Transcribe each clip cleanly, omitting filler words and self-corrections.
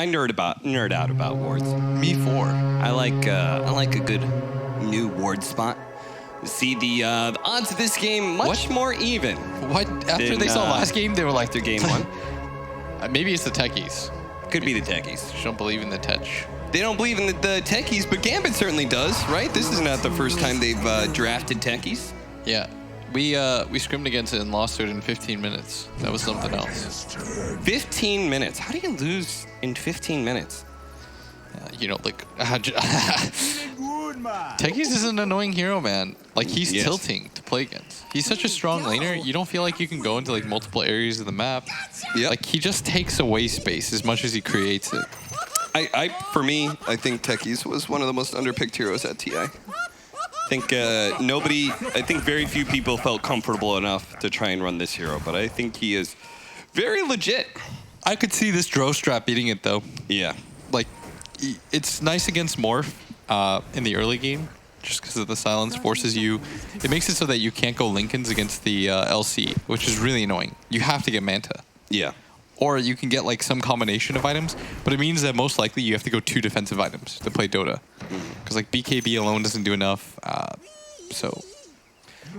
I nerd out about wards. Me for. I like a good new ward spot. See the odds of this game much more even. What? After they saw last game, they were like, after game one. Maybe it's the techies. Could be the techies. Just don't believe in the tech. They don't believe in the techies, but Gambit certainly does, right? This is not the first time they've drafted techies. Yeah. We scrimmed against it and lost to it in 15 minutes. That was something else. 15 minutes. How do you lose in 15 minutes? You know, like... Techies is an annoying hero, man. Like, he's tilting to play against. He's such a strong laner, you don't feel like you can go into, like, multiple areas of the map. Yep. Like, he just takes away space as much as he creates it. For me, I think Techies was one of the most underpicked heroes at TI. I think I think very few people felt comfortable enough to try and run this hero, but I think he is very legit. I could see this Drow strat beating it, though. Yeah. Like, it's nice against Morph in the early game, just because of the silence forces you. It makes it so that you can't go Lincolns against the LC, which is really annoying. You have to get Manta. Yeah. Or you can get like some combination of items, but it means that most likely you have to go 2 defensive items to play Dota. Because like BKB alone doesn't do enough. So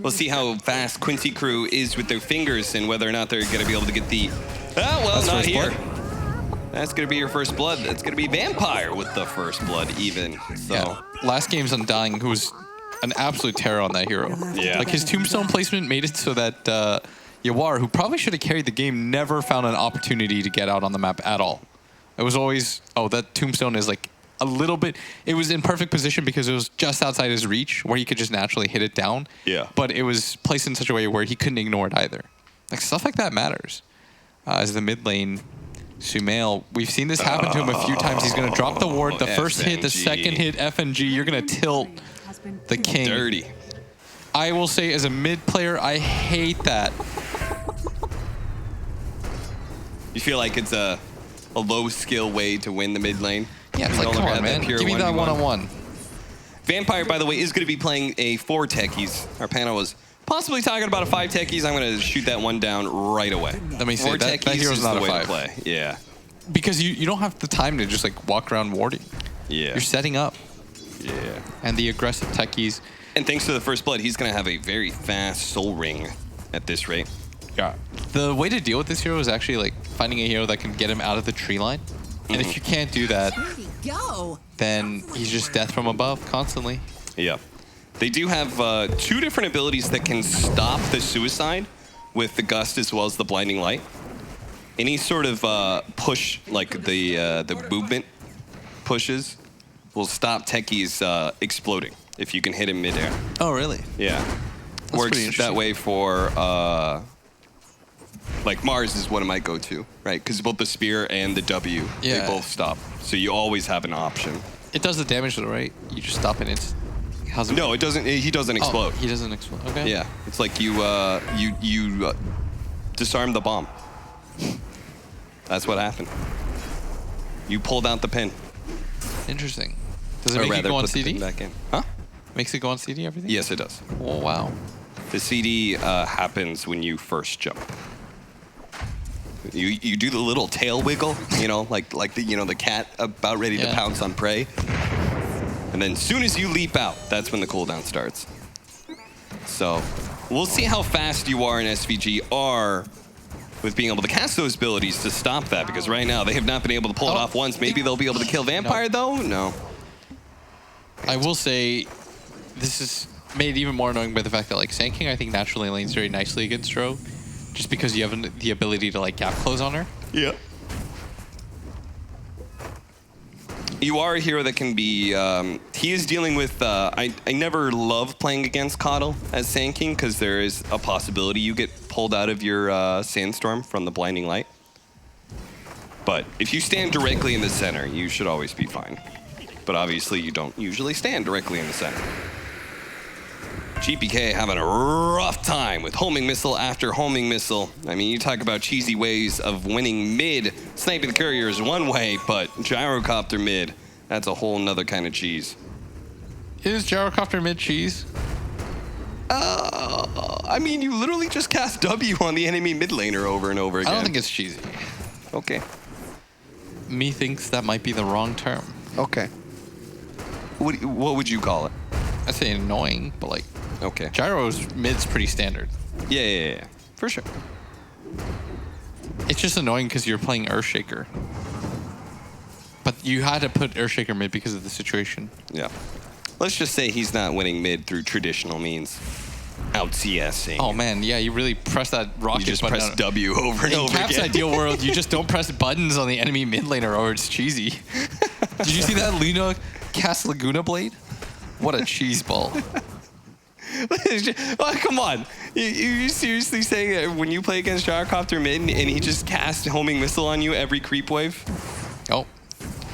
we'll see how fast Quincy crew is with their fingers and whether or not they're going to be able to get the... Oh, well, not here. That's going to be your first blood. That's going to be Vampire with the first blood even. So yeah. Last game's Undying, who was an absolute terror on that hero. Yeah. Like his tombstone placement made it so that Yawar, who probably should have carried the game, never found an opportunity to get out on the map at all. It was always, oh, that tombstone is like a little bit... It was in perfect position because it was just outside his reach where he could just naturally hit it down. Yeah. But it was placed in such a way where he couldn't ignore it either. Like, stuff like that matters. As the mid lane, Sumail, we've seen this happen to him a few times. He's going to drop the ward, the first hit, the second hit, FNG. You're going to tilt the king. Dirty. I will say, as a mid player, I hate that. You feel like it's a low skill way to win the mid lane? Yeah, it's like, come on, man. Give me that one-on-one. Vampire, by the way, is going to be playing a 4 techies. Our panel was possibly talking about a 5 techies. I'm going to shoot that one down right away. Let me say, that hero's not a 5. Play. Yeah. Because you don't have the time to just like walk around warding. Yeah. You're setting up. Yeah. And the aggressive techies. And thanks to the first blood, he's going to have a very fast soul ring at this rate. Yeah. The way to deal with this hero is actually like finding a hero that can get him out of the tree line. And if you can't do that, then he's just death from above constantly. Yeah. They do have 2 different abilities that can stop the suicide with the gust as well as the blinding light. Any sort of push, like the movement pushes, will stop techies exploding if you can hit him midair. Oh, really? Yeah. That's Works that way for, like Mars is one of my go-to, right? Because both the spear and the W, they both stop. So you always have an option. It does the damage though, right? You just stop it. No, it doesn't. He doesn't explode. Oh, he doesn't explode. Okay. Yeah, it's like you disarm the bomb. That's what happened. You pulled out the pin. Interesting. Does it make it go on CD? Back in. Huh? Makes it go on CD, everything? Yes, it does. Oh, wow. The CD happens when you first jump. You do the little tail wiggle, you know, like the cat about ready to pounce on prey. And then as soon as you leap out, that's when the cooldown starts. So we'll see how fast you are in SVG are with being able to cast those abilities to stop that, because right now they have not been able to pull it off once. Maybe they'll be able to kill Vampire though? No. I will say this is made even more annoying by the fact that like Sand King I think naturally lanes very nicely against Dro, just because you have the ability to like gap close on her. Yeah. You are a hero that can be, he is dealing with, I never love playing against Coddle as Sand King because there is a possibility you get pulled out of your Sandstorm from the Blinding Light. But if you stand directly in the center, you should always be fine. But obviously you don't usually stand directly in the center. GPK having a rough time with homing missile after homing missile. I mean, you talk about cheesy ways of winning mid. Sniping the courier is one way, but gyrocopter mid, that's a whole nother kind of cheese. Is gyrocopter mid cheese? I mean, you literally just cast W on the enemy mid laner over and over again. I don't think it's cheesy. Okay. me thinks that might be the wrong term. Okay. What would you call it? I'd say annoying, but like, Okay. Gyro's mid's pretty standard. Yeah. For sure. It's just annoying because you're playing Earthshaker. But you had to put Earthshaker mid because of the situation. Yeah. Let's just say he's not winning mid through traditional means. Out CSing. Oh man, yeah, you really press that rocket You just button. press W over and In over Cap's again. ideal world, you just don't press buttons on the enemy mid laner or it's cheesy. Did you see that Luna cast Laguna Blade? What a cheese ball. Oh, come on. You seriously saying that when you play against Gyrocopter mid and he just casts homing missile on you every creep wave? Oh,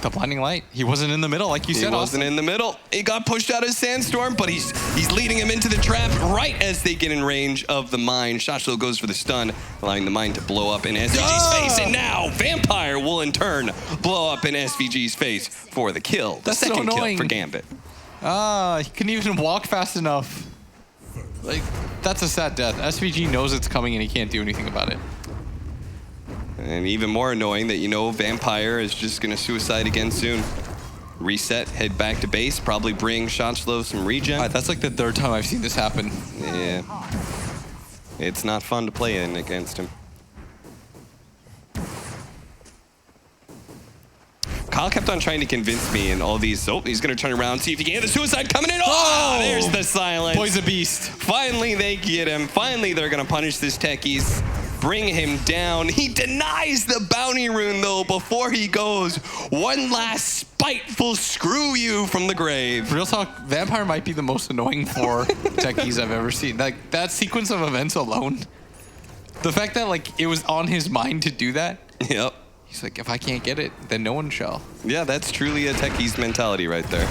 the blinding light. He wasn't in the middle like you said, He wasn't in the middle. He got pushed out of Sandstorm, but he's leading him into the trap right as they get in range of the mine. Shashlo goes for the stun, allowing the mine to blow up in SVG's face. And now Vampire will in turn blow up in SVG's face for the kill. The That's so second kill annoying. for Gambit. He couldn't even walk fast enough. Like, that's a sad death. SVG knows it's coming and he can't do anything about it. And even more annoying that Vampire is just going to suicide again soon. Reset, head back to base, probably bring Shashlo some regen. That's like the third time I've seen this happen. Yeah. It's not fun to play in against him. Kyle kept on trying to convince me in all these. Oh, he's going to turn around, see if he can get the suicide coming in. Oh, there's the silence. Boy's a beast. Finally, they get him. Finally, they're going to punish this techies. Bring him down. He denies the bounty rune, though, before he goes. One last spiteful screw you from the grave. Real talk, Vampire might be the most annoying four techies I've ever seen. Like, that sequence of events alone. The fact that, like, it was on his mind to do that. Yep. He's like, if I can't get it, then no one shall. Yeah, that's truly a techie's mentality right there.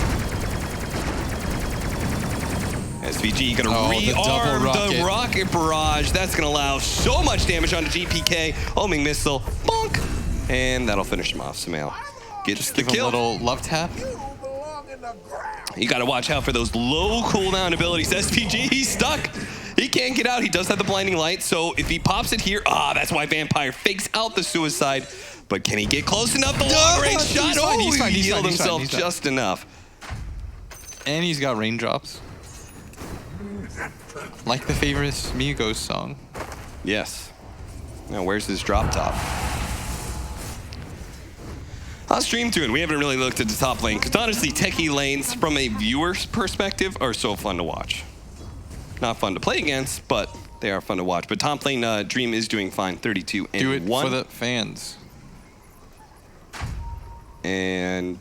SVG gonna rearm the rocket barrage. That's gonna allow so much damage onto GPK. Homing missile, bonk, and that'll finish him off. Sumail gets the Give him kill. a little love tap. You gotta watch out for those low cooldown abilities. SVG, he's stuck. He can't get out. He does have the blinding light, so if he pops it here, that's why Vampire fakes out the suicide. But can he get close enough? The long range shot. He healed himself just enough. And he's got raindrops. Like the favorite Migos song. Yes. Now, where's his drop top? How's Stream doing? We haven't really looked at the top lane, because honestly, techie lanes, from a viewer's perspective, are so fun to watch. Not fun to play against, but they are fun to watch. But top lane, Dream is doing fine, 32 and 1. Do it for the fans. And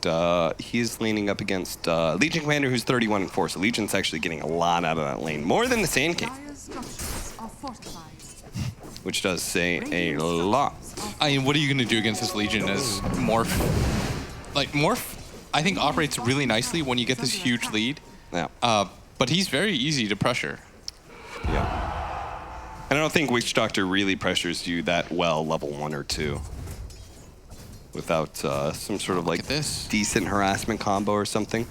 he's leaning up against Legion Commander, who's 31 and 4. So Legion's actually getting a lot out of that lane, more than the Sand King, which does say a lot. I mean, what are you going to do against this Legion as Morph? Like, Morph, I think, operates really nicely when you get this huge lead. Yeah. But he's very easy to pressure. Yeah. And I don't think Witch Doctor really pressures you that well, level 1 or 2. Without some sort of like decent harassment combo or something.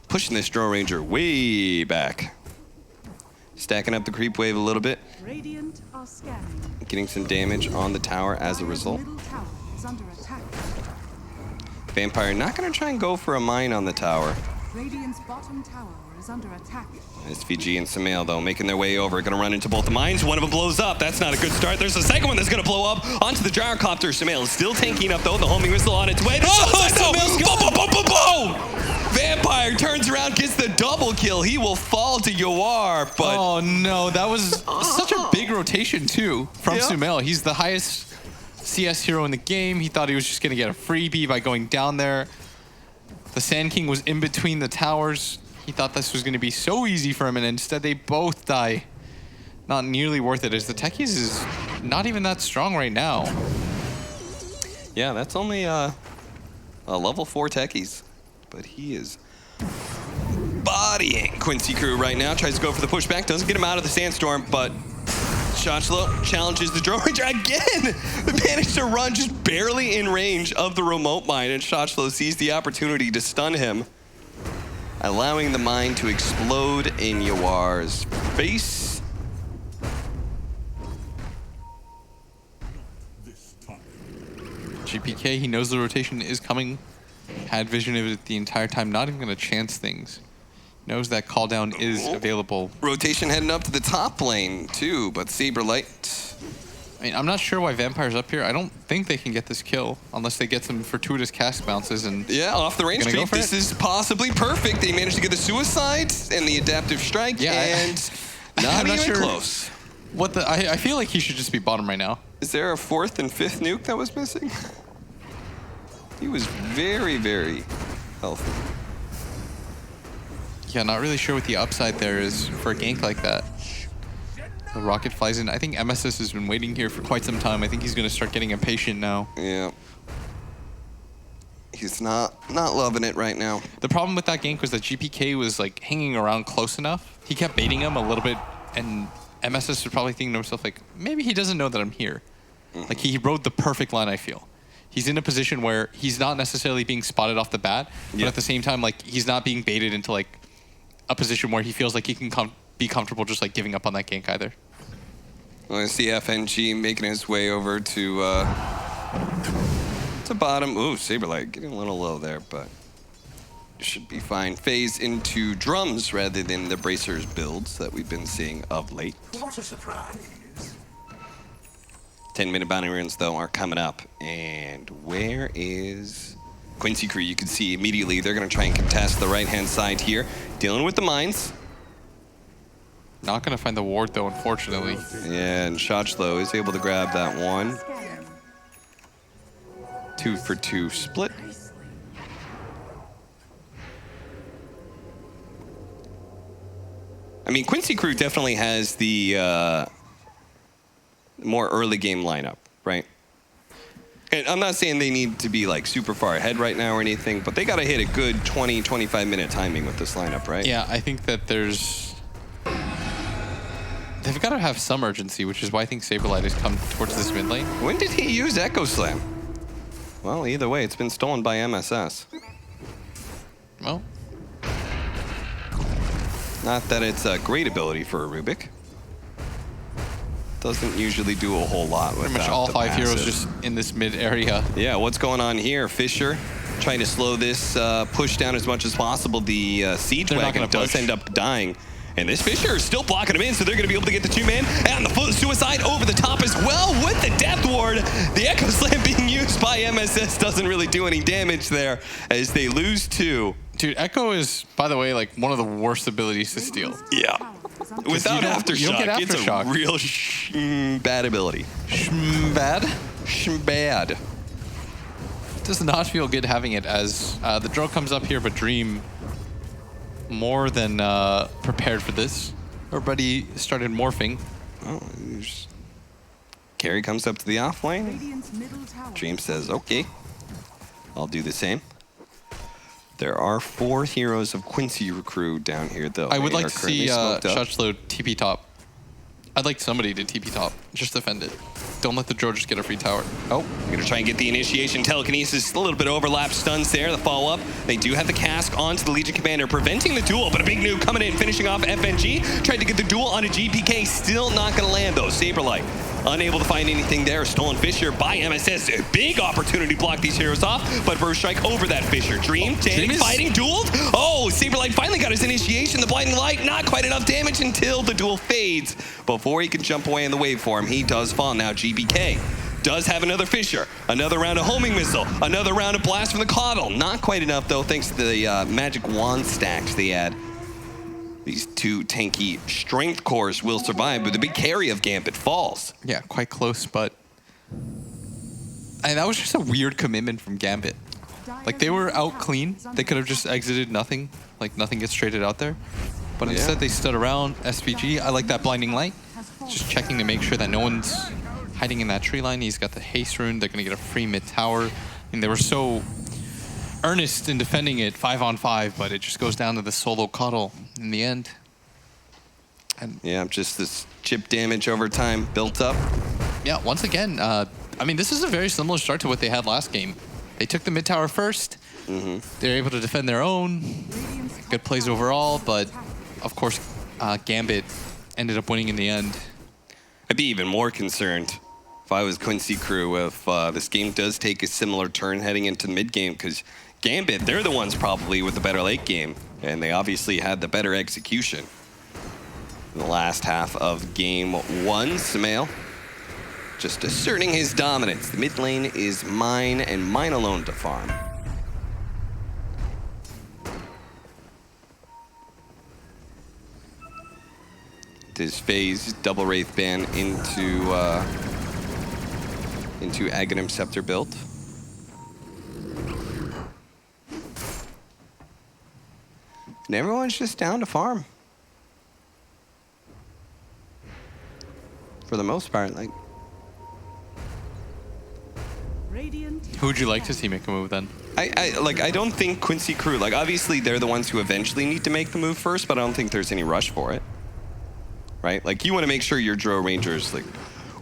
Pushing this Drone Ranger way back. Stacking up the creep wave a little bit. Radiant are scanning. Getting some damage on the tower as a result. Middle tower is under attack. Vampire not going to try and go for a mine on the tower. Radiant's bottom tower is under attack. SVG and Sumail, though, making their way over. Going to run into both the mines. One of them blows up. That's not a good start. There's a second one that's going to blow up onto the gyrocopter. Sumail is still tanking up, though. The homing missile on its way. Vampire turns around, gets the double kill. He will fall to Yawar, but... Oh, no. That was such a big rotation, too, from Sumail. He's the highest CS hero in the game. He thought he was just going to get a freebie by going down there. The Sand King was in between the towers. He thought this was going to be so easy for him, and instead they both die. Not nearly worth it, as the Techies is not even that strong right now. Yeah, that's only a level 4 Techies, but he is bodying Quincy crew right now. Tries to go for the pushback, doesn't get him out of the sandstorm, but Shashlo challenges the Drone Ranger again. Managed to run just barely in range of the remote mine, and Shashlo sees the opportunity to stun him, allowing the mine to explode in Yawar's face. GPK. He knows the rotation is coming. Had vision of it the entire time. Not even going to chance things. Knows that call down is available. Rotation heading up to the top lane too, but Saberlight. I mean, I'm not sure why Vampire's up here. I don't think they can get this kill unless they get some fortuitous cast bounces. And yeah, off the range creep, this is possibly perfect. They managed to get the suicide and the adaptive strike, and not even close. What the? I feel like he should just be bottom right now. Is there a 4th and 5th nuke that was missing? He was very, very healthy. Yeah, not really sure what the upside there is for a gank like that. The rocket flies in. I think MSS has been waiting here for quite some time. I think he's going to start getting impatient now. Yeah. He's not loving it right now. The problem with that gank was that GPK was like hanging around close enough. He kept baiting him a little bit, and MSS was probably thinking to himself like, maybe he doesn't know that I'm here. Like he rode the perfect line, I feel. He's in a position where he's not necessarily being spotted off the bat, but at the same time, like he's not being baited into like a position where he feels like he can be comfortable just like giving up on that gank either. Well, I see FNG making his way over to bottom. Ooh, Saberlight getting a little low there, but should be fine. Phase into drums rather than the bracers builds that we've been seeing of late. What a surprise. 10-minute bounty runs, though, are coming up. And where is Quincy crew? You can see immediately they're going to try and contest the right-hand side here. Dealing with the mines. Not going to find the ward, though, unfortunately. Yeah, and Shochlow is able to grab that one. 2-for-2 split. I mean, Quincy crew definitely has the more early game lineup, right? And I'm not saying they need to be like super far ahead right now or anything, but they got to hit a good 20, 25-minute timing with this lineup, right? Yeah, I think that they've got to have some urgency, which is why I think Saberlight has come towards this mid lane. When did he use Echo Slam? Well, either way, it's been stolen by MSS. Well, not that it's a great ability for a Rubik. Doesn't usually do a whole lot with pretty much all 5 heroes just in this mid area. Yeah, what's going on here? Fisher trying to slow this push down as much as possible. The Siege Wagon does end up dying. And this Fisher is still blocking him in, so they're going to be able to get the 2-man. And the suicide over the top as well with the Death Ward. The Echo Slam being used by MSS doesn't really do any damage there as they lose 2. Dude, Echo is, by the way, like one of the worst abilities to steal. Yeah. Without Aftershock, it's a real bad ability. Bad. Does not feel good having it as the draw comes up here, but Dream more than prepared for this. Everybody started morphing. Oh, Carry comes up to the off lane. Dream says, okay, I'll do the same. There are 4 heroes of Quincy crew down here, though. I would like to see Shochlow TP top. I'd like somebody to TP top. Just defend it. Don't let the Drow just get a free tower. Oh, I'm going to try and get the initiation. Telekinesis, a little bit overlap. Stuns there, the follow-up. They do have the cask onto the Legion Commander, preventing the duel, but a big nuke coming in, finishing off FNG. Tried to get the duel onto GPK. Still not going to land, though. Saberlight unable to find anything there. Stolen Fisher by MSS. A big opportunity to block these heroes off, but Burst Strike over that Fisher. Dream fighting, dueled. Oh, Saberlight finally got his initiation. The Blinding Light, not quite enough damage until the duel fades. Before he can jump away in the waveform, he does fall. Now GBK does have another Fisher, another round of homing missile, another round of blast from the Coddle. Not quite enough, though, thanks to the magic wand stacks they had. These 2 tanky strength cores will survive, but the big carry of Gambit falls. Yeah, quite close, but that was just a weird commitment from Gambit. Like, they were out clean. They could have just exited nothing. Like, nothing gets traded out there. But instead, they stood around. SPG, I like that Blinding Light. Just checking to make sure that no one's hiding in that tree line. He's got the haste rune. They're going to get a free mid tower. And they were so earnest in defending it 5-on-5, but it just goes down to the solo Coddle in the end. And yeah, just this chip damage over time built up. Yeah, once again, I mean, this is a very similar start to what they had last game. They took the mid tower first. They're able to defend their own. Good plays overall, but of course, Gambit ended up winning in the end. I'd be even more concerned if I was Quincy crew, if this game does take a similar turn heading into the mid game, because Gambit, they're the ones probably with the better late game, and they obviously had the better execution. In the last half of game 1, Samael just asserting his dominance. The mid lane is mine and mine alone to farm. This phase double Wraith ban into Aghanim Scepter build. And everyone's just down to farm. For the most part, like. Radiant. Who would you like to see make a move then? I don't think Quincy crew, like obviously they're the ones who eventually need to make the move first, but I don't think there's any rush for it. Right? Like you want to make sure your Drow Ranger's like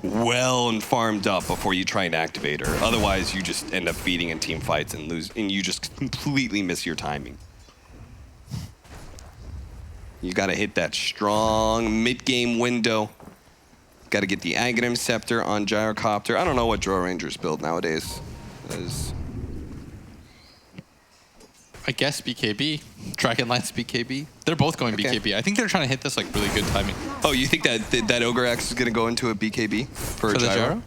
well and farmed up before you try and activate her. Otherwise you just end up feeding in team fights and lose, and you just completely miss your timing. You gotta hit that strong mid-game window. Gotta get the Aghanim Scepter on Gyrocopter. I don't know what Drow Rangers build nowadays. I guess BKB. Dragonlance BKB. They're both going BKB. I think they're trying to hit this like really good timing. Oh, you think that Ogre Axe is gonna go into a BKB for the Gyro?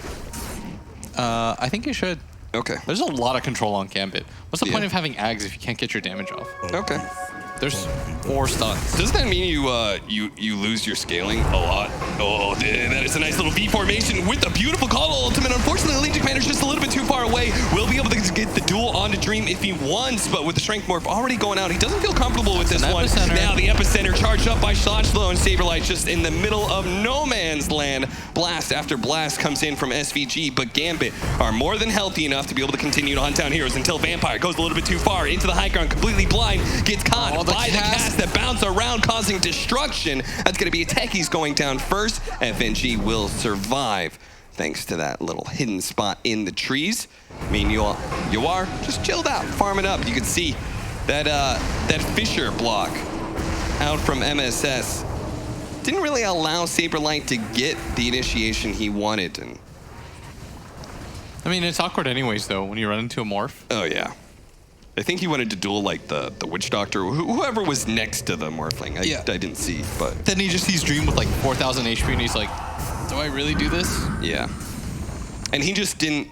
I think you should. Okay. There's a lot of control on Gambit. What's the point of having Ags if you can't get your damage off? Okay. There's 4 stuns. Does that mean you lose your scaling a lot? Oh, that is a nice little V formation with a beautiful call ultimate. Unfortunately, the Legion Commander's just a little bit too far away. Will be able to get the duel onto Dream if he wants, but with the Strength Morph already going out, he doesn't feel comfortable with this one. Now the Epicenter charged up by Shotchlow, and Saberlight just in the middle of no man's land. Blast after blast comes in from SVG, but Gambit are more than healthy enough to be able to continue to hunt down heroes until Vampire goes a little bit too far into the high ground, completely blind, gets caught by the cast that bounce around, causing destruction. That's going to be a Techies going down first. FNG will survive thanks to that little hidden spot in the trees. I mean, you are just chilled out, farming up. You can see that that Fissure block out from MSS didn't really allow Saberlight to get the initiation he wanted. And I mean, it's awkward anyways, though, when you run into a morph. oh yeah. I think he wanted to duel like the Witch Doctor, whoever was next to the Morphling. I didn't see, but Then he just sees Dream with like 4,000 HP and he's like, do I really do this? yeah. And he just didn't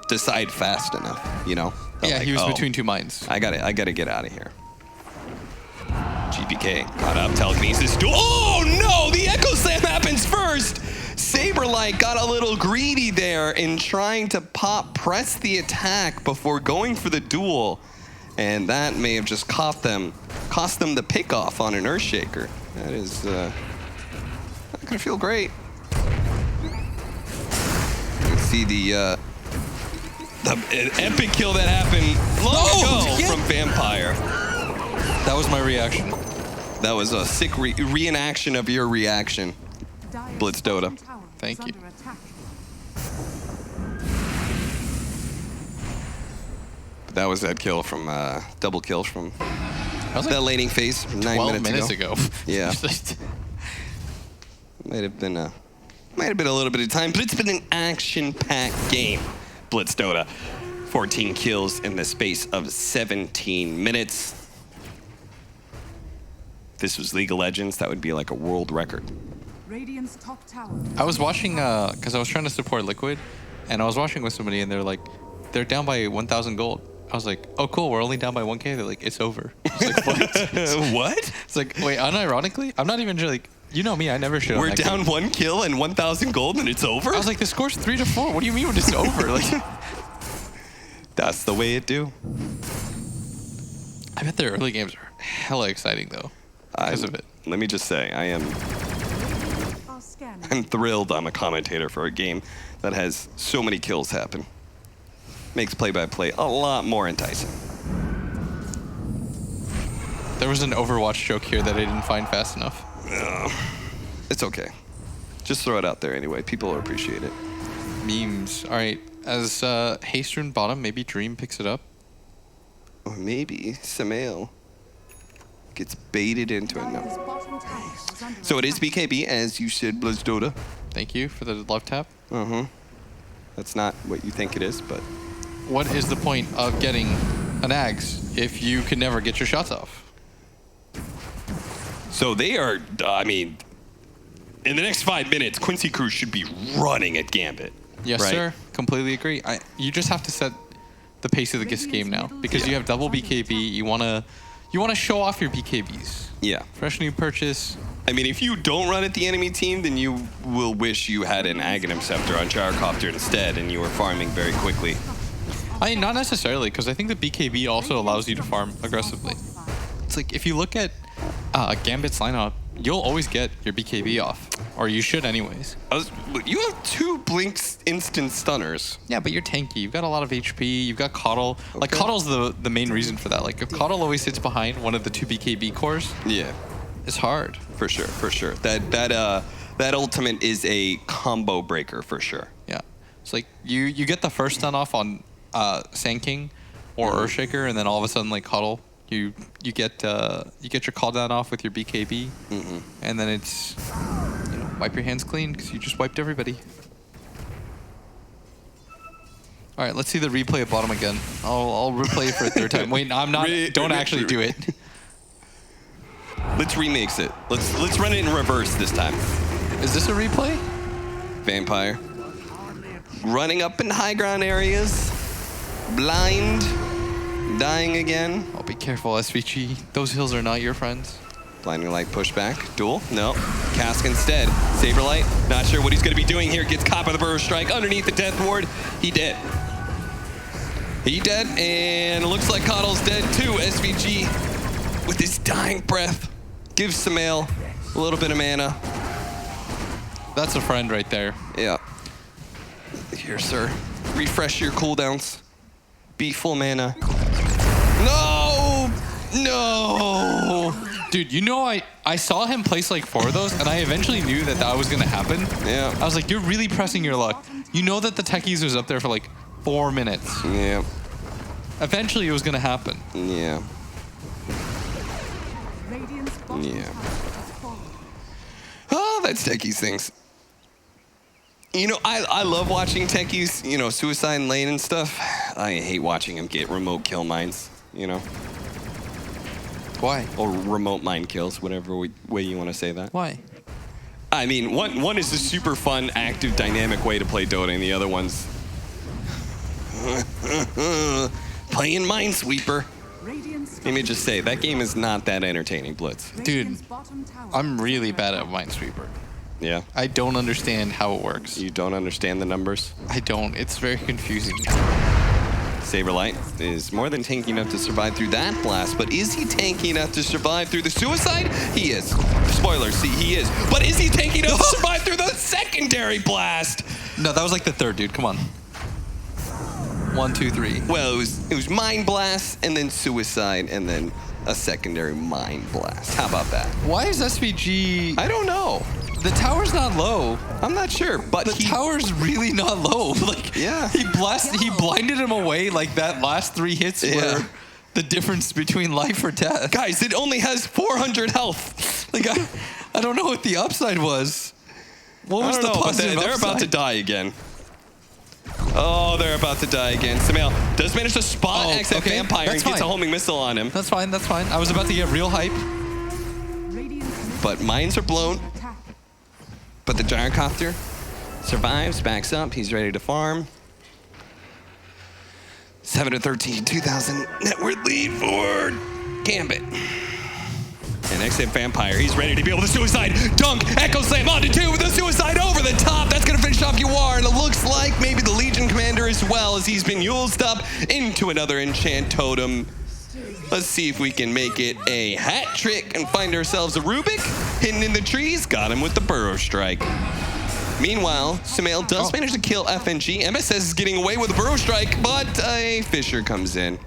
decide fast enough, you know? Yeah, like, he was oh, between 2 minds. I gotta get out of here. GPK caught up, telekinesis duel. Oh no, the Echo Slam happens first! Saberlight got a little greedy there in trying to press the attack before going for the duel. And that may have just cost them the pick-off on an Earthshaker. That is not gonna feel great. You can see the epic kill that happened long ago from Vampire. That was my reaction. That was a sick reenaction of your reaction. Blitz Dota. Thank you. That was that kill from double kill from that laning phase 9 minutes ago. Yeah. might have been a little bit of time, but it's been an action-packed game. Blitz Dota, 14 kills in the space of 17 minutes. If this was League of Legends, that would be like a world record. Radiant's top tower. I was watching, because I was trying to support Liquid, and I was watching with somebody, and they're like, they're down by 1,000 gold. I was like, oh, cool, we're only down by 1K. They're like, it's over. I was like, what? What? It's like, wait, unironically, I'm not even like, you know me, I never should. We're down game. 1 kill and 1,000 gold, and it's over? I was like, the score's 3-4. What do you mean when it's over? Like, that's the way it do. I bet their early games are hella exciting, though, because of it. Let me just say, I'm thrilled I'm a commentator for a game that has so many kills happen. Makes play-by-play a lot more enticing. There was an Overwatch joke here that I didn't find fast enough. It's okay. Just throw it out there anyway. People will appreciate it. Memes. All right. As Haste rune bottom, maybe Dream picks it up. Or maybe Samael gets baited into it. No. So it is BKB, as you said, Blitz Dota. Thank you for the love tap. That's not what you think it is, but What is the point of getting an Ags if you can never get your shots off? so they are. I mean, in the next 5 minutes, Quincy Cruz should be running at Gambit. Yes, right? sir. Completely agree. You just have to set the pace of this game now because you have double BKB. You wanna show off your BKBs. Yeah. Fresh new purchase. I mean, if you don't run at the enemy team, then you will wish you had an Aghanim Scepter on Gyrocopter instead, and you were farming very quickly. I mean, not necessarily, because I think the BKB also allows you to farm aggressively. It's like, if you look at Gambit's lineup, you'll always get your BKB off. Or you should anyways. You have 2 Blink's instant stunners. Yeah, but you're tanky. You've got a lot of HP. You've got Coddle. Like, Okay. Coddle's the main reason for that. Like, if Coddle always sits behind one of the 2 BKB cores, Yeah, it's hard. for sure, for sure. That ultimate is a combo breaker for sure. Yeah. It's like, you get the first stun off on Sand King or Earthshaker, and then all of a sudden, like, Coddle, you get your call down off with your BKB, and then it's, wipe your hands clean because you just wiped everybody. All right, let's see the replay of bottom again. I'll replay it for a 3rd time. Wait, I'm not. Don't actually do it. Let's remix it. Let's run it in reverse this time. Is this a replay? Vampire. Running up in high ground areas. Blind. Dying again. Oh, be careful, SVG. Those hills are not your friends. Blinding light pushback. Duel? No. Cask instead. Saberlight. Not sure what he's going to be doing here. Gets caught by the Burrow Strike underneath the Death Ward. He dead. He dead, and it looks like Coddle's dead too. SVG with his dying breath gives Sumail a little bit of mana. That's a friend right there. Yeah. Here, sir. Refresh your cooldowns. Be full mana. No! No! Dude, I saw him place like 4 of those, and I eventually knew that was going to happen. Yeah. I was like, you're really pressing your luck. You know that the Techies was up there for like 4 minutes. Yeah. Eventually, it was going to happen. Yeah. Radiant's bottom Yeah. tower has fallen. Oh, that's Techies things. I love watching Techies, suicide lane and stuff. I hate watching them get remote kill mines, Why? or remote mine kills, whatever way you want to say that. Why? I mean, one is a super fun, active, dynamic way to play Dota, and the other one's playing Minesweeper. Radiant's Let me just say, that game is not that entertaining, Blitz. Dude, Radiant's bottom tower I'm has really bad fallen. at Minesweeper. Yeah? I don't understand how it works. You don't understand the numbers? I don't. It's very confusing. Saberlight is more than tanky enough to survive through that blast, but is he tanky enough to survive through the suicide? He is. Spoilers, see, he is. But is he tanky enough to survive through the secondary blast? No, that was like the 3rd, dude. Come on. 1, 2, 3. Well, it was Mind Blast, and then Suicide, and then a secondary Mind Blast. How about that? Why is SVG... I don't know. The tower's not low. I'm not sure, but The tower's really not low. Like, Yeah. he blinded him away. Like, that last 3 hits Yeah. were the difference between life or death. Guys, it only has 400 health. Like, I don't know what the upside was. What I was don't the know, but positive they're about to upside? die again. Oh, they're about to die again. Sumail does manage to spot exit okay. Vampire That's and gets a fine. homing missile on him. That's fine, that's fine. I was about to get real hype. Radiant's But mines are blown. attack. But the Gyrocopter survives, backs up. He's ready to farm. 7-13, 2,000 net worth lead for Gambit. And exit Vampire, he's ready to be able to suicide. Dunk, Echo Slam onto 2 with a suicide over the top. That's going to finish off Yuar, and it looks like maybe the Legion Commander as well, as he's been Yuled up into another Enchant Totem. Let's see if we can make it a hat trick and find ourselves a Rubik hidden in the trees. Got him with the Burrow Strike. Meanwhile, Sumail does manage to kill FNG. MSS is getting away with a Burrow Strike, but a Fissure comes in.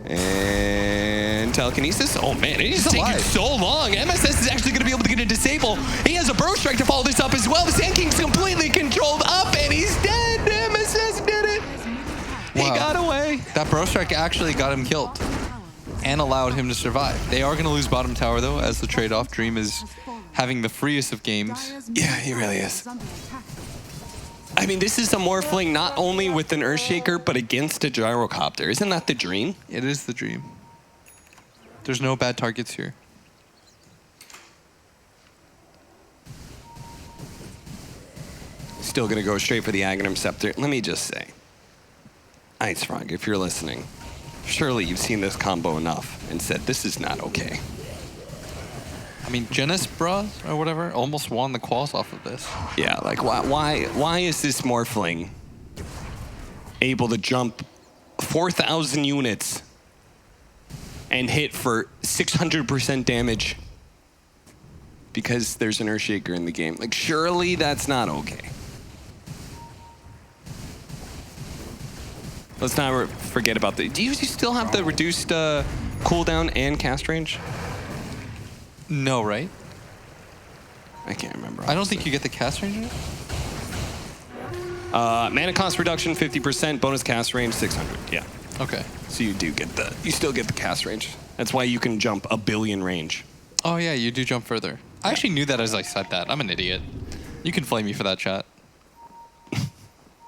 And telekinesis. Oh man, it's taking alive. so long. MSS is actually going to be able to get a disable. He has a Burrow Strike to follow this up as well. The Sand King's completely controlled up, and he's dead. MSS did it. He Wow. got away. That Bro Strike actually got him killed and allowed him to survive. They are going to lose bottom tower, though, as the trade-off. Dream is having the freest of games. Yeah, he really is. I mean, this is a Morphling not only with an Earthshaker, but against a Gyrocopter. Isn't that the dream? It is the dream. There's no bad targets here. Still gonna go straight for the Aghanim Scepter. Let me just say, Ice Frog, if you're listening, surely you've seen this combo enough and said, this is not okay. I mean, Genis Bros or whatever almost won the quals off of this. Yeah, like why is this Morphling able to jump 4,000 units and hit for 600% damage because there's an Earthshaker in the game? Like, surely that's not okay. Let's not forget about the... Do you still have the reduced cooldown and cast range? No, right? I can't remember. I don't think you get the cast range. Mana cost reduction 50%, bonus cast range 600. Yeah. Okay. So you do get the... You still get the cast range. That's why you can jump 1 billion range. Oh yeah, you do jump further. I actually knew that as I said that. I'm an idiot. You can flame me for that, chat.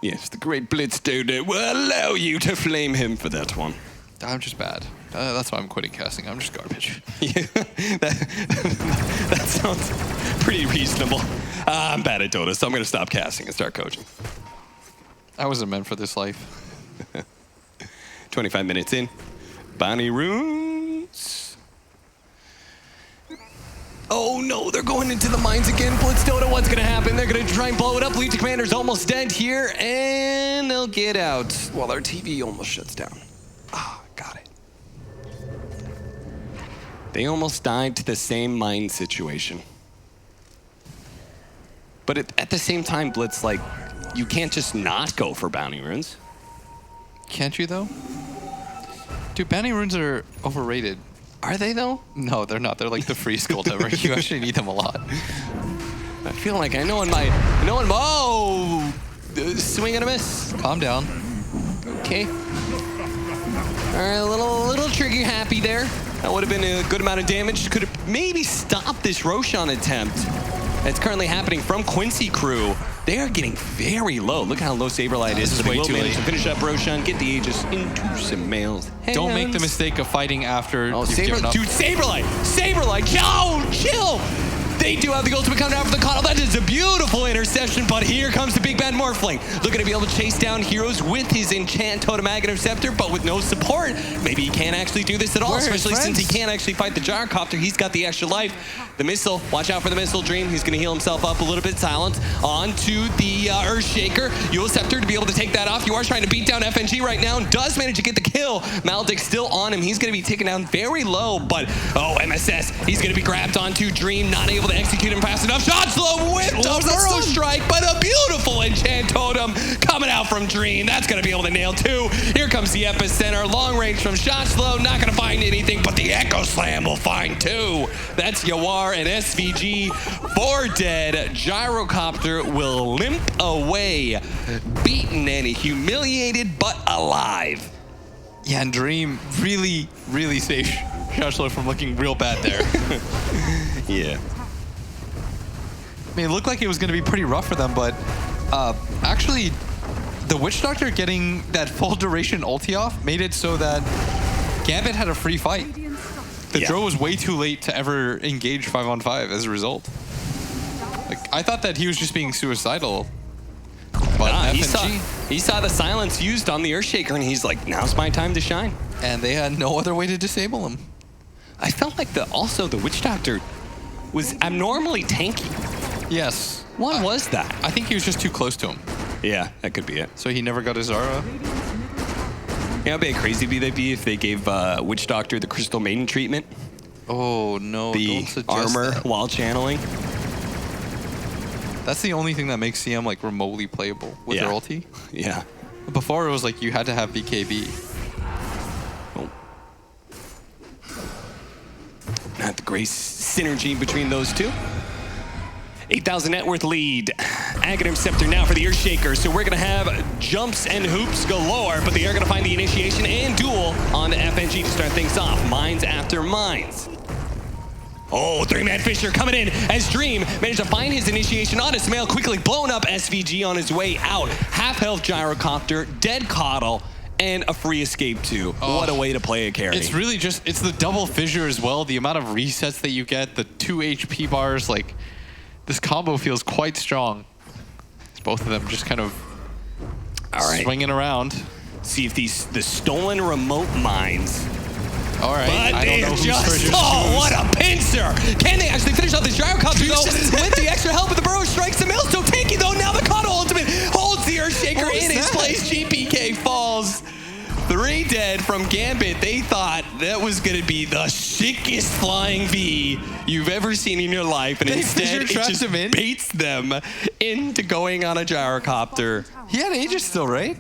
Yes, the great Blitzdodo will allow you to flame him for that one. I'm just bad. That's why I'm quitting casting. I'm just garbage. Yeah, that sounds pretty reasonable. I'm bad at Dota, so I'm going to stop casting and start coaching. I wasn't meant for this life. 25 minutes in. Bounty runes. Oh no, they're going into the mines again. Blitzdodo, what's going to happen? They're going to try and blow it up. Legion Commander's almost dead here, and they'll get out while our TV almost shuts down. Got it. They almost died to the same mine situation. But at the same time, Blitz, like, you can't just not go for bounty runes. Can't you, though? Dude, bounty runes are overrated. Are they, though? No, they're not. They're like the free gold ever. You actually need them a lot. I feel like I know in my... Oh! Swing and a miss. Calm down. Okay. All right, a little trigger happy there. That would have been a good amount of damage. Could have maybe stopped this Roshan attempt that's currently happening from Quincy crew. They are getting very low. Look how low Saberlight is. This is So they way will too manage late. to finish up Roshan, get the Aegis into some males. Don't make the mistake of fighting after Oh, you've given up. Dude, Saberlight, chill! They do have the ultimate coming out for the Coddle. That is a beautiful interception, but here comes the big bad Morphling. Looking to be able to chase down heroes with his Enchant Totem Aghanim Scepter, but with no support. Maybe he can't actually do this at all, Where are his especially since he friends? can't actually fight the Gyrocopter. He's got the extra life. The missile, watch out for the missile, Dream. He's going to heal himself up a little bit. Silence onto the Earthshaker. Yule Scepter to be able to take that off. You are trying to beat down FNG right now and does manage to get the kill. Maldic still on him. He's going to be taken down very low, but MSS, he's going to be grabbed onto Dream, not able to execute him fast enough. Shot slow whipped a Burrow strike, but a beautiful Enchant Totem coming out from Dream. That's going to be able to nail two. Here comes the Epicenter. Long range from Shot Slow. Not going to find anything, but the Echo Slam will find two. That's Yawar and SVG for dead. Gyrocopter will limp away, beaten and humiliated, but alive. Yeah, and Dream really, really saved Shashlo from looking real bad there. Yeah. I mean, it looked like it was going to be pretty rough for them, but actually, the Witch Doctor getting that full duration ulti off made it so that Gambit had a free fight. Radiant structures The Yeah. Drow was way too late to ever engage 5-on-5 as a result. Like, I thought that he was just being suicidal. But FNG, He saw the silence used on the Earthshaker, and he's like, now's my time to shine. and they had no other way to disable him. I felt like also the Witch Doctor was abnormally tanky. Yes. What was that? I think he was just too close to him, Yeah, that could be it. so he never got his Zara. Radiant's middle You know how big crazy they'd be if they gave Witch Doctor the Crystal Maiden treatment? Oh, no, The don't suggest armor that. while channeling? That's the only thing that makes CM like remotely playable with Yeah. their ulti. Yeah. Before it was like you had to have BKB. Oh. Not the great synergy between those two. 8,000 net worth lead. Aghanim Scepter now for the Earthshaker. So we're going to have jumps and hoops galore, but they are going to find the initiation and duel on the FNG to start things off. Mines after mines. Oh, three-man Fisher coming in as Dream managed to find his initiation on his mail, quickly blown up SVG on his way out. Half health gyrocopter, dead Coddle, and a free escape too. Oh, what a way to play a carry. It's really just, it's the double fissure as well. The amount of resets that you get, the 2 HP bars, like this combo feels quite strong. It's both of them just kind of swinging around. See if the stolen remote mines. All right, But I don't know who's just, oh, what a pincer! Can they actually finish off this gyrocopter though? With the extra help of the burrow strikes, the mill still taking though. Now the Coddle ultimate holds the Earthshaker in its place. GPK falls. 3 dead from Gambit. They thought that was going to be the sickest flying V you've ever seen in your life, and instead it just baits them into going on a gyrocopter. He had Aegis still, right?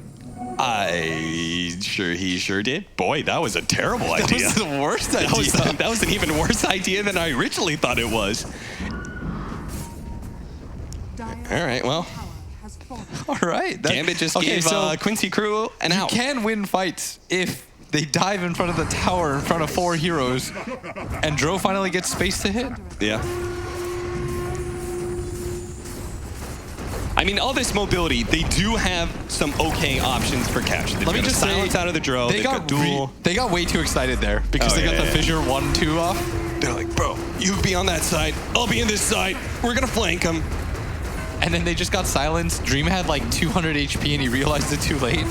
He sure did. Boy, that was a terrible idea. That was the worst idea. That was an even worse idea than I originally thought it was. All right, well. All right. Gambit just gave Quincy crew an out. You can win fights if they dive in front of the tower in front of 4 heroes, and Dro finally gets space to hit. Yeah. I mean, all this mobility, they do have some okay options for catch. Let me just silence out of the Dro. They got duel. They got way too excited there because they got the fissure 1-2 off. They're like, bro, you be on that side. I'll be in this side. We're gonna flank him. And then they just got silenced. Dream had like 200 HP and he realized it too late.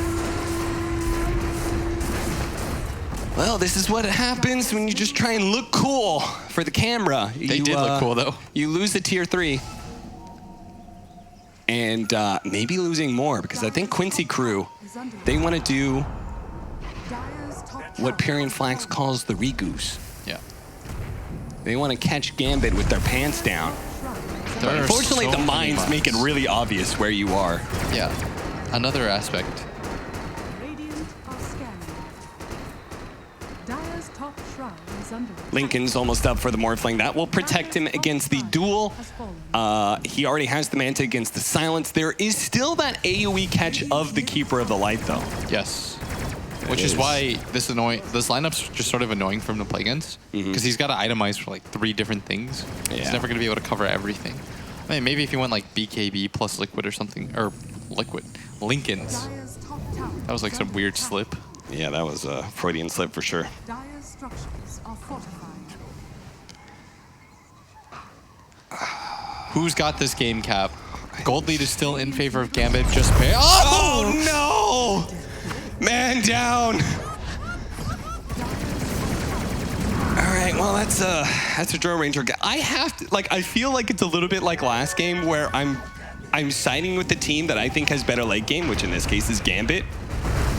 Well, this is what happens when you just try and look cool for the camera. They did look cool though. You lose the tier 3. And maybe losing more, because I think Quincy crew, they want to do what Pyrian Flax calls the regoose. Yeah. They want to catch Gambit with their pants down. But unfortunately, the mines make it really obvious where you are. Yeah. Another aspect. Lincoln's almost up for the Morphling. That will protect him against the duel. He already has the Manta against the Silence. There is still that AoE catch of the Keeper of the Light, though. Yes. Which is why this lineup's just sort of annoying for him to play against, because he's got to itemize for like 3 different things. Yeah. He's never going to be able to cover everything. I mean, maybe if you went like BKB plus Liquid or something, or Lincoln's. That was like some weird slip. Yeah, that was a Freudian slip for sure. Who's got this game, Cap? Gold lead is still in favor of Gambit. Just oh no! Man down. All right, well that's a Drone Ranger. I have to, like, I feel like it's a little bit like last game where I'm siding with the team that I think has better late game, which in this case is Gambit.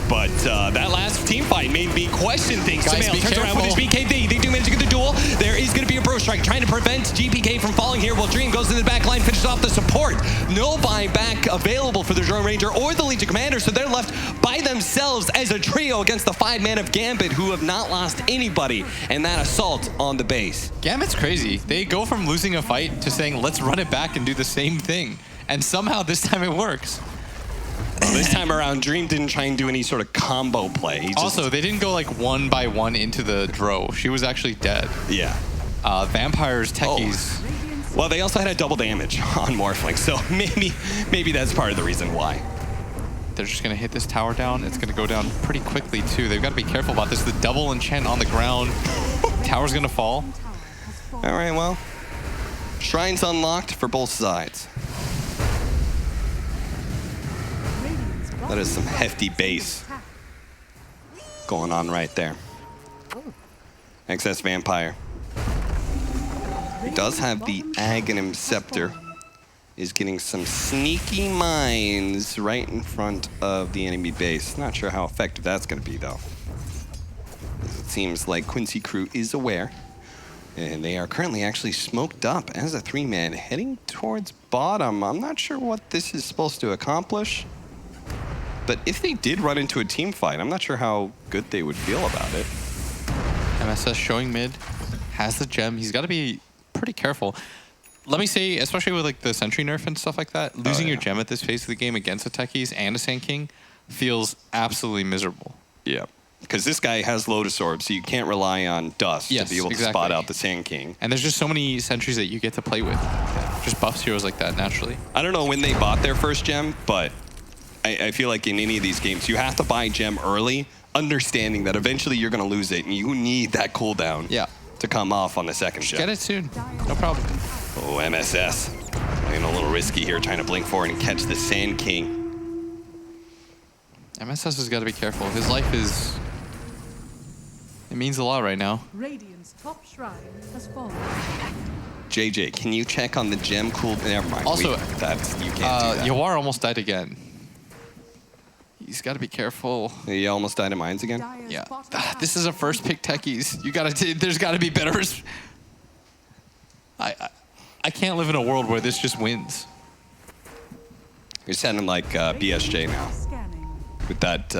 But that last team fight made me question things. Guys, Sumail turns around with his BKB. They do manage to get the duel. There is going to be a bro strike trying to prevent GPK from falling here while Dream goes to the back line, finishes off the support. No buyback available for the Drone Ranger or the Legion Commander, so they're left by themselves as a trio against the 5-man of Gambit, who have not lost anybody in that assault on the base. Gambit's crazy. They go from losing a fight to saying, let's run it back and do the same thing. And somehow this time it works. Well, this time around, Dream didn't try and do any sort of combo play. Also, they didn't go like 1 by 1 into the Dro. She was actually dead. Yeah. Vampires, techies. Oh. Well, they also had a double damage on Morphling, so maybe that's part of the reason why. They're just going to hit this tower down. It's going to go down pretty quickly, too. They've got to be careful about this. The double enchant on the ground. Tower's going to fall. All right, well, Shrine's unlocked for both sides. That is some hefty base going on right there. Excess Vampire. He does have the Aghanim Scepter. Is getting some sneaky mines right in front of the enemy base. Not sure how effective that's going to be, though. It seems like Quincy crew is aware. And they are currently actually smoked up as a 3-man heading towards bottom. I'm not sure what this is supposed to accomplish. But if they did run into a team fight, I'm not sure how good they would feel about it. MSS showing mid, has the gem. He's got to be pretty careful. Let me say, especially with like the Sentry nerf and stuff like that, losing your gem at this phase of the game against the techies and a Sand King feels absolutely miserable. Yeah. Because this guy has Lotus Orb, so you can't rely on Dust to be able to spot out the Sand King. And there's just so many sentries that you get to play with. Just buffs heroes like that naturally. I don't know when they bought their first gem, but I feel like in any of these games, you have to buy gem early, understanding that eventually you're going to lose it, and you need that cooldown to come off on the second gem. Get it soon. No problem. Oh, MSS. Playing a little risky here, trying to blink forward and catch the Sand King. MSS has got to be careful. His life is... It means a lot right now. Radiant's top shrine has fallen. JJ, can you check on the gem cool? Never mind. Also, you can't do that. Yawar almost died again. He's got to be careful. He almost died of mines again? Dire's Yeah. bottom tower This is a first pick techies. You gotta. There's got to be better. I can't live in a world where this just wins. You're sounding like BSJ now scanning. with that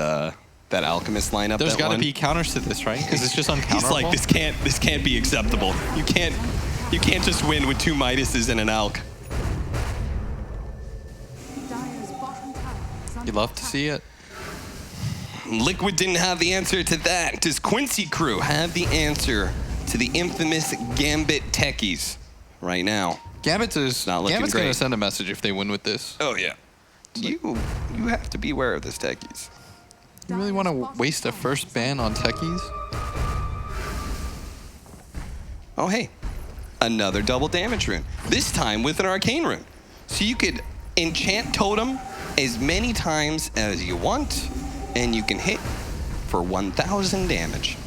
Alchemist lineup. There's got to won. be counters to this, right? Because it's just uncounterable. He's like, this can't be acceptable. You can't just win with 2 Midases and an Alch. Dire's bottom tower is under You love to attack. see it. Liquid didn't have the answer to that. Does Quincy crew have the answer to the infamous Gambit techies right now? Gambit's not looking Gambit's great. gonna send a message if they win with this. Oh yeah. You have to be aware of this techies. You really want to waste a first ban on techies? Oh hey, another double damage rune. This time with an arcane rune. So you could enchant totem as many times as you want, and you can hit for 1,000 damage.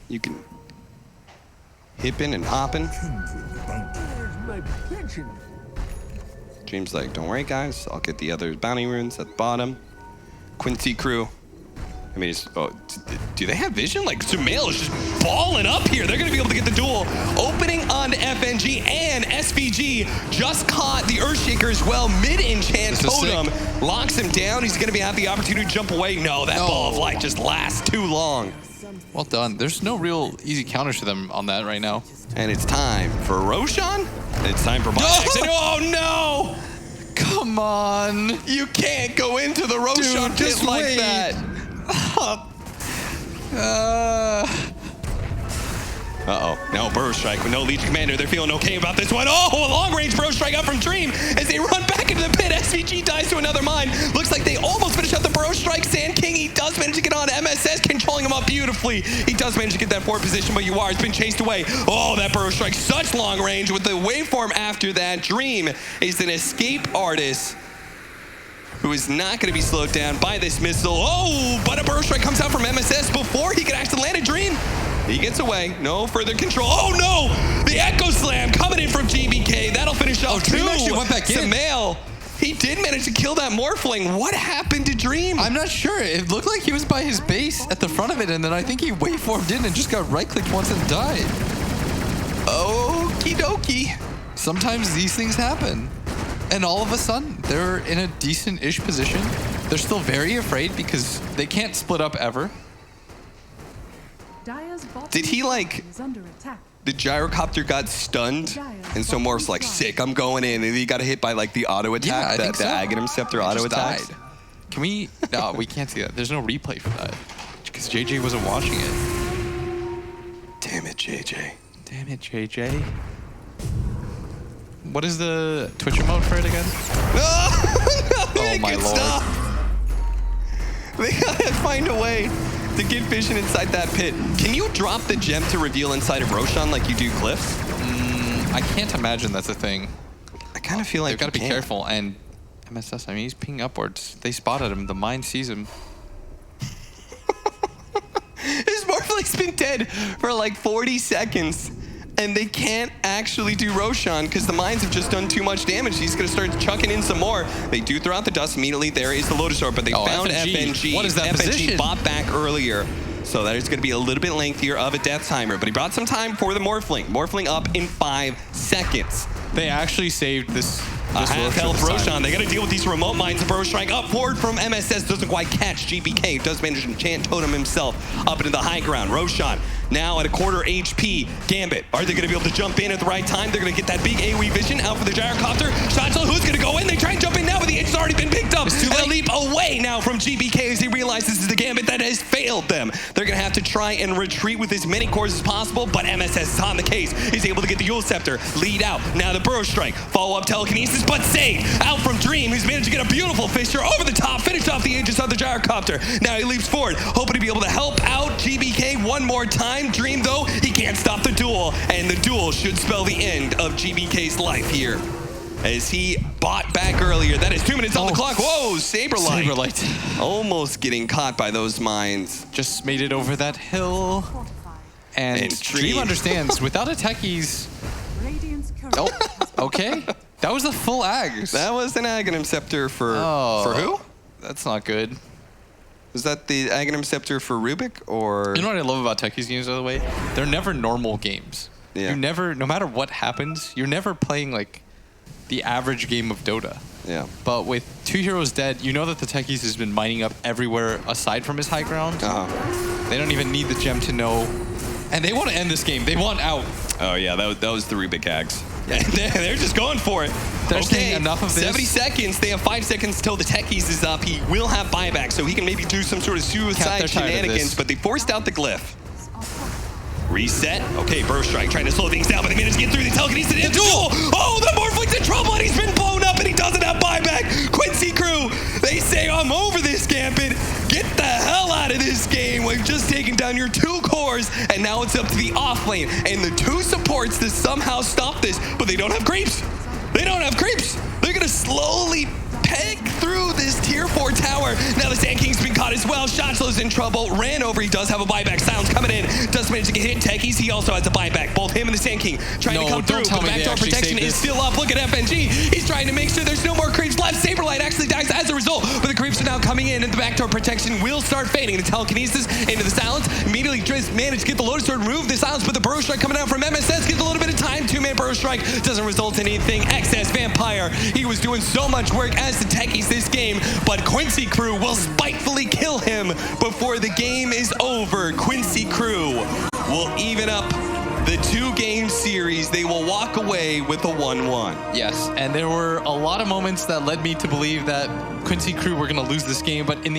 You can hippin' and hoppin'. Dream's like, don't worry guys, I'll get the other bounty runes at the bottom. Quincy crew. I mean, do they have vision? Like, Sumail is just balling up here. They're going to be able to get the duel. Opening on FNG, and SVG just caught the Earthshaker as well. Mid-enchant totem locks him down. He's going to have the opportunity to jump away. No, that ball of light just lasts too long. Well done. There's no real easy counters to them on that right now. And it's time for Roshan. It's time for Biox. Oh, no! Come on. You can't go into the Roshan pit just like wait. that. Uh-oh. No, Burrow Strike with no Legion Commander. They're feeling okay about this one. Oh, a long-range Burrow Strike up from Dream as they run back into the pit. SVG dies to another mine. Looks like they almost finished up the Burrow Strike. Sand King, he does manage to get on. MSS controlling him up beautifully. He does manage to get that forward position, but Yawar has been chased away. Oh, that Burrow Strike, such long range with the waveform after that. Dream is an escape artist who is not going to be slowed down by this missile. Oh, but a Burrow Strike comes out from MSS before he can actually land a Dream. He gets away. No further control. Oh, no! The Echo Slam coming in from GBK. That'll finish off two. Dream actually went back in. Sumail. He did manage to kill that Morphling. What happened to Dream? I'm not sure. It looked like he was by his base at the front of it, and then I think he waveformed in and just got right-clicked once and died. Okie dokie. Sometimes these things happen. And all of a sudden, they're in a decent-ish position. They're still very afraid because they can't split up ever. Dire's bottom Did he, like- tower is under attack. The gyrocopter got stunned, and so Morph's like, sick, I'm going in. And he got hit by like the auto attack, I think the so. Aghanim Scepter auto Just attack. died. Can we? No, we can't see that. There's no replay for that because JJ wasn't watching it. Damn it, JJ. Damn it, JJ. What is the Twitch emote for it again? Oh my lord. Stop. They gotta find a way to get vision inside that pit. Can you drop the gem to reveal inside of Roshan like you do Cliffs? I can't imagine that's a thing. I kind of feel like They've got to be you can't. careful. And MSS, I mean, he's pinging upwards. They spotted him. The mine sees him. This Morphling's been dead for like 40 seconds. And they can't actually do Roshan because the mines have just done too much damage. He's going to start chucking in some more. They do throw out the dust immediately. There is the Lotus Orb, but they found FNG. What is that FNG position? bought back earlier. So that is going to be a little bit lengthier of a death timer. But he brought some time for the Morphling. Morphling up in 5 seconds. They actually saved this A This half works health this time. Roshan. They got to deal with these remote mines. The Burrow Strike up forward from MSS doesn't quite catch. GBK does manage to enchant totem himself up into the high ground. Roshan now at a quarter HP. Gambit, are they going to be able to jump in at the right time? They're going to get that big AoE vision out for the gyrocopter. Shotzel, who's going to go in? They try and jump in now, but the edge has already been picked up. And a leap away now from GBK as he realizes this is the Gambit that has failed them. They're going to have to try and retreat with as many cores as possible, but MSS is on the case. He's able to get the Yule Scepter, lead out. Now the Burrow Strike, follow up telekinesis, but saved out from Dream, who's managed to get a beautiful Fisher over the top, finished off the edges of the gyrocopter. Now he leaps forward, hoping to be able to help out GBK one more time. Dream, though, he can't stop the duel, and the duel should spell the end of GBK's life here. As he bought back earlier. That is 2 minutes on the clock. Whoa, Saberlight. Saberlight. Almost getting caught by those mines. Just made it over that hill. And Dream understands, without a techies... Radiant's current Oh, has been okay. That was the full Ags. That was an Aghanim Scepter for who? That's not good. Was that the Aghanim Scepter for Rubik, or? You know what I love about techies games, by the way? They're never normal games. Yeah. You never, no matter what happens, you're never playing like the average game of Dota. Yeah. But with 2 heroes dead, you know that the techies has been mining up everywhere aside from his high ground. They don't even need the gem to know. And they want to end this game. They want out. Oh yeah, that was the Rubik Ags. They're just going for it. They're saying enough of this. 70 seconds. They have 5 seconds till the techies is up. He will have buyback, so he can maybe do some sort of suicide shenanigans, but they forced out the glyph. Reset. Okay, Burrow Strike trying to slow things down, but they managed to get through the telekinesis into duel. Oh, the Morphlic's in trouble, and he's been blown up, and he doesn't have buyback. Quincy crew, they say, I'm over this, Gambit. Get the hell out of this game. We've just taken down your 2 cores, and now it's up to the off lane and the 2 supports to somehow stop this, but they don't have creeps. They don't have creeps. They're going to slowly peg through this tier 4 tower. Now the Sand King's been caught as well. Shotslow's in trouble. Ran over. He does have a buyback. Silence coming in. Does manage to get hit. Techies, he also has a buyback. Both him and the Sand King trying to come through. But the backdoor protection is still up. Look at FNG. He's trying to make sure there's no more creeps left. Saberlight actually dies as a result, but the creeps are now coming in, and the backdoor protection will start fading. The telekinesis into the silence. Immediately Driz managed to get the Lotus Sword, remove the silence, but the Burrow Strike coming out from MSS gets a little bit of time. 2-man Burrow Strike doesn't result in anything. XS Vampire, he was doing so much work as the techies this game, but Quincy crew will spitefully kill him before the game is over. Quincy crew will even up the 2-game series. They will walk away with a 1-1. Yes, and there were a lot of moments that led me to believe that Quincy crew were going to lose this game, but in the